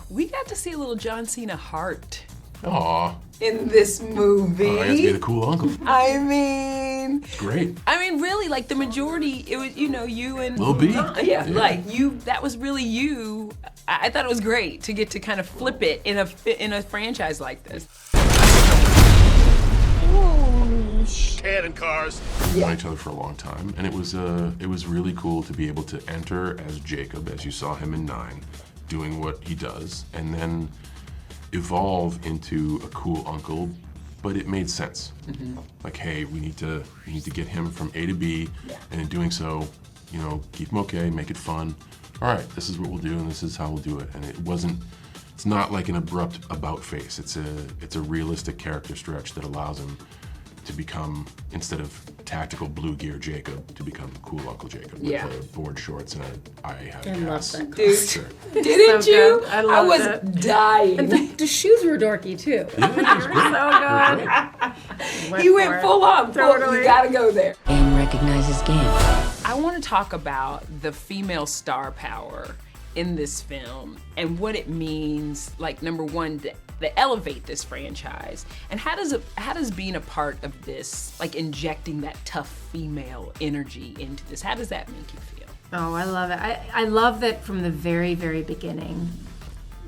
we got to see a little John Cena heart. Aw. In this movie. Oh, I got to be the cool uncle. I mean. It's great. I mean, really, like the majority, it was, you know, you and. Lil B. Yeah, like you, that was really you. I thought it was great to get to kind of flip it in a franchise like this. Cannon cars. We've known each other for a long time, and it was really cool to be able to enter as Jacob, as you saw him in 9, doing what he does, and then evolve into a cool uncle, but it made sense. Like, hey, we need to get him from A to B, and in doing so, you know, keep him okay, make it fun. All right, this is what we'll do, and this is how we'll do it. And it's not like an abrupt about face. It's a realistic character stretch that allows him to become, instead of tactical blue gear Jacob, to become cool Uncle Jacob with the board shorts and I have I love that. Dude, didn't So you? good. I loved was it. dying. And the shoes were dorky too. Yeah, it was great. He went full on. You gotta go there. Game recognizes game. I want to talk about the female star power in this film and what it means, like, number one, to elevate this franchise. And how does being a part of this, like injecting that tough female energy into this, how does that make you feel? Oh, I love it. I love that from the very, very beginning,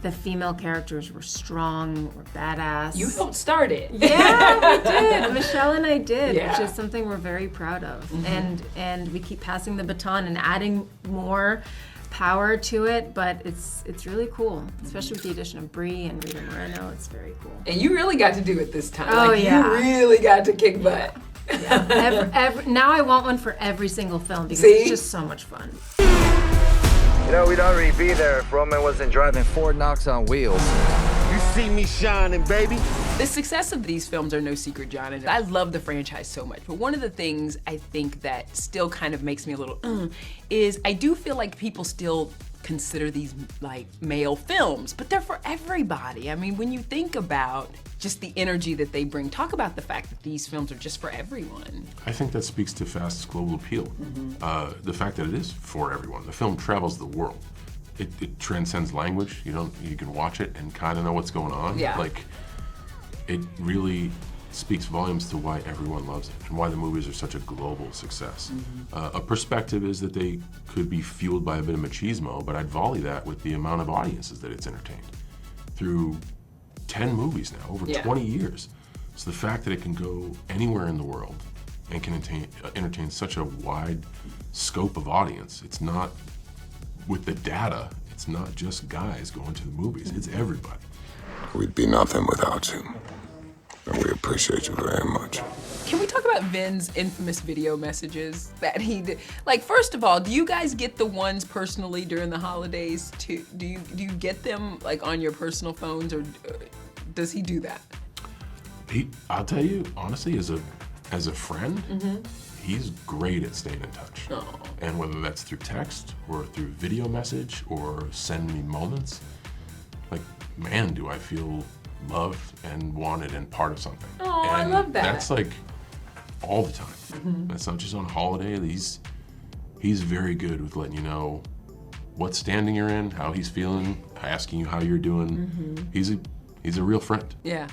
the female characters were strong, were badass. You helped start it. Yeah, we did. Nischelle and I did, Yeah. which is something we're very proud of. And we keep passing the baton and adding more power to it, but it's really cool, especially with the addition of Bree and Rita Moreno. It's very cool. And you really got to do it this time. Oh, like, yeah. You really got to kick butt. Yeah. Now I want one for every single film because See? it's just so much fun. You know, we'd already be there if Roman wasn't driving Ford Knox on wheels. You see me shining, baby. The success of these films are no secret, John, and I love the franchise so much. But one of the things I think that still kind of makes me a little is I do feel like people still consider these like male films, but they're for everybody. I mean, when you think about just the energy that they bring, talk about the fact that these films are just for everyone. I think that speaks to Fast's global appeal. The fact that it is for everyone. The film travels the world. It transcends language. You can watch it and kind of know what's going on. Yeah. Like, it really speaks volumes to why everyone loves it and why the movies are such a global success. A perspective is that they could be fueled by a bit of machismo, but I'd volley that with the amount of audiences that it's entertained through 10 movies now, over 20 years. So the fact that it can go anywhere in the world and can entertain such a wide scope of audience, it's not, with the data, it's not just guys going to the movies, it's everybody. We'd be nothing without you. And we appreciate you very much. Can we talk about Vin's infamous video messages that he did? Like, first of all, do you guys get the ones personally during the holidays too? Do you get them like on your personal phones, or does he do that? I'll tell you, honestly, as a friend, he's great at staying in touch. Oh. And whether that's through text or through video message or send me moments, like, man, do I feel loved and wanted and part of something. Oh, and I love that. That's like all the time. That's not just on holiday. He's very good with letting you know what standing you're in, how he's feeling, asking you how you're doing. He's a real friend. Yeah.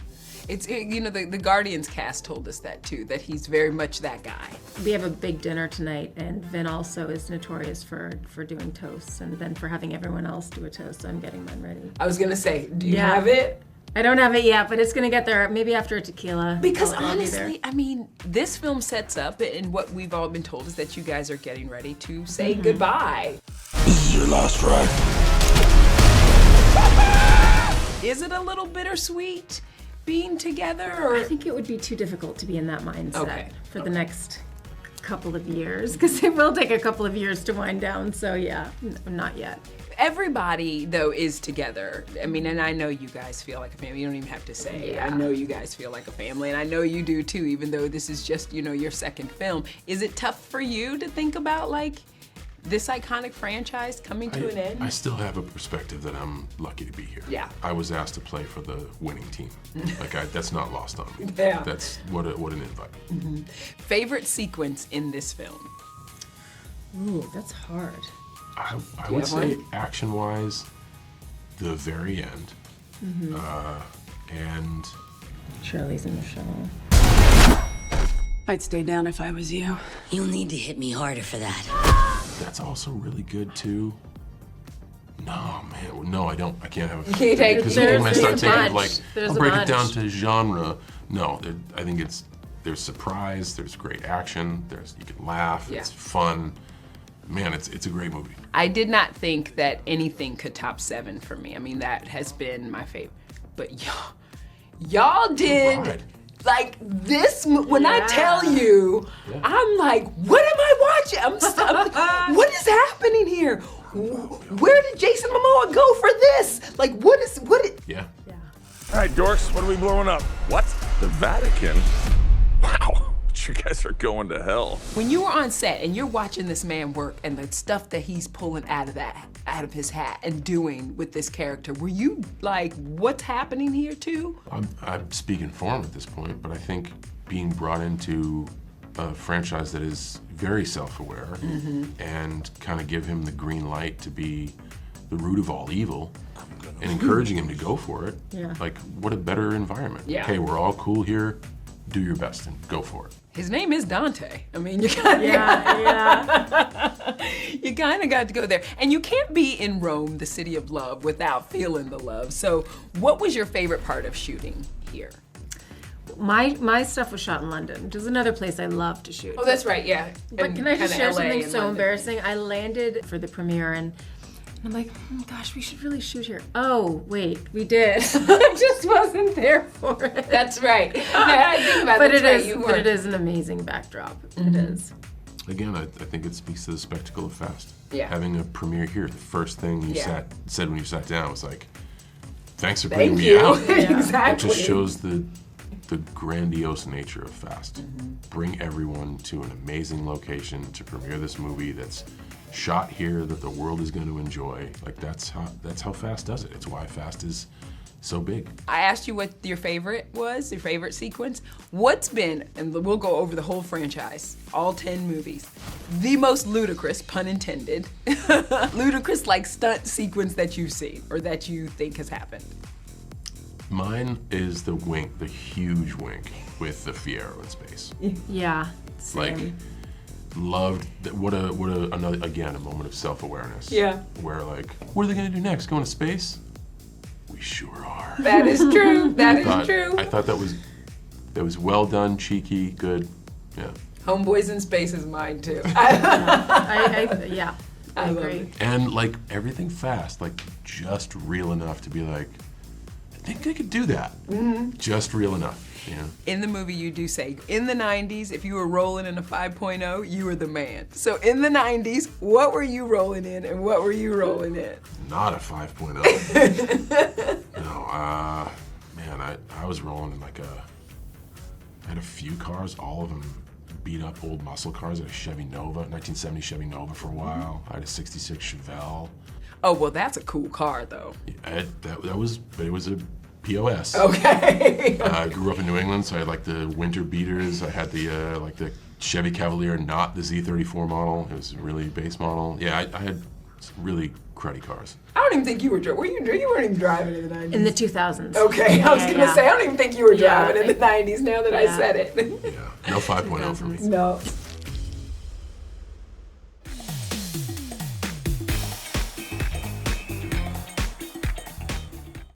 You know, the Guardians cast told us that too, that he's very much that guy. We have a big dinner tonight, and Vin also is notorious for doing toasts, and then for having everyone else do a toast, so I'm getting mine ready. I was gonna say, do you have it? I don't have it yet, but it's gonna get there maybe after a tequila. Because I'll be there. honestly, I mean, this film sets up, and what we've all been told is that you guys are getting ready to say goodbye. This is your last ride. Is it a little bittersweet being together, or? I think it would be too difficult to be in that mindset for the next couple of years, because it will take a couple of years to wind down, so yeah, not yet. Everybody, though, is together. I mean, and I know you guys feel like a family. You don't even have to say it. I know you guys feel like a family, and I know you do too, even though this is just, you know, your second film. Is it tough for you to think about, like, this iconic franchise coming to an end? I still have a perspective that I'm lucky to be here. Yeah. I was asked to play for the winning team. That's not lost on me. Yeah. That's what an invite. Favorite sequence in this film? Ooh, that's hard. I would say, action-wise, the very end. And Shirley's and Nischelle. I'd stay down if I was you. You'll need to hit me harder for that. that's also really good too. No, man, no, I don't. I can't have. You can't take- because when I start there's a taking bunch. There's I'll a break it down bunch. to genre. No, I think there's surprise, there's great action, you can laugh, Yeah. it's fun. Man, it's a great movie. I did not think that anything could top 7 for me. I mean, that has been my favorite. But y'all did Right. like this. When I tell you, I'm like, what am I watching? What is happening here? Where did Jason Momoa go for this? Like, what is? Yeah. All right, dorks, what are we blowing up? What? The Vatican? Wow, you guys are going to hell. When you were on set and you're watching this man work and the stuff that he's pulling out of his hat and doing with this character, were you like, what's happening here too? I'm speaking for him at this point, but I think being brought into a franchise that is very self-aware and kind of give him the green light to be the root of all evil and encouraging him to go for it. Yeah. Like, what a better environment. Yeah. Hey, we're all cool here. Do your best and go for it. His name is Dante. I mean, you kind of got to go there. And you can't be in Rome, the city of love, without feeling the love. So what was your favorite part of shooting here? My stuff was shot in London, which is another place I love to shoot. Oh, that's right, yeah. But can I just share something so embarrassing? I landed for the premiere and I'm like, oh gosh, we should really shoot here. Oh, wait, we did. I just wasn't there for it. That's right. I think about But that's it right, is, it is an amazing backdrop. It is. Again, I think it speaks to the spectacle of Fast. Yeah. Having a premiere here, the first thing you said when you sat down was like, thanks for Thank bringing me you. out. It Exactly. just shows the grandiose nature of Fast. Bring everyone to an amazing location to premiere this movie that's shot here that the world is going to enjoy. Like that's how Fast does it. It's why Fast is so big. I asked you what your favorite was, your favorite sequence. What's been, and we'll go over the whole franchise, all 10 movies, the most ludicrous, pun intended, ludicrous like stunt sequence that you've seen or that you think has happened? Mine is the wink, the huge wink with the Fiero in space. Yeah. Like, Same. loved that. What a another, again, a moment of self-awareness. Yeah. Where like, what are they gonna do next? Go into space? We sure are. That is true. That is true. I thought that was well done, cheeky, good. Yeah. Homeboys in Space is mine too. I love agree. it. And like everything Fast, like just real enough to be like, I think I could do that. Just real enough. You know? In the movie, you do say, in the 90s, if you were rolling in a 5.0, you were the man. So in the 90s, what were you rolling in and what were you rolling in? Not a 5.0. No, man, I was rolling in like I had a few cars, all of them beat up old muscle cars. I had a Chevy Nova, 1970 Chevy Nova for a while. I had a 66 Chevelle. Oh, well, that's a cool car, though. But it was a POS. Okay. I grew up in New England, so I had like the winter beaters. I had the the Chevy Cavalier, not the Z34 model. It was a really base model. Yeah, I had some really cruddy cars. I don't even think you were driving. You weren't even driving in the 90s. In the 2000s. Okay, I was going to say, I don't even think you were Yeah. driving in the 90s now that I said it. Yeah, no 5.0 for me. No.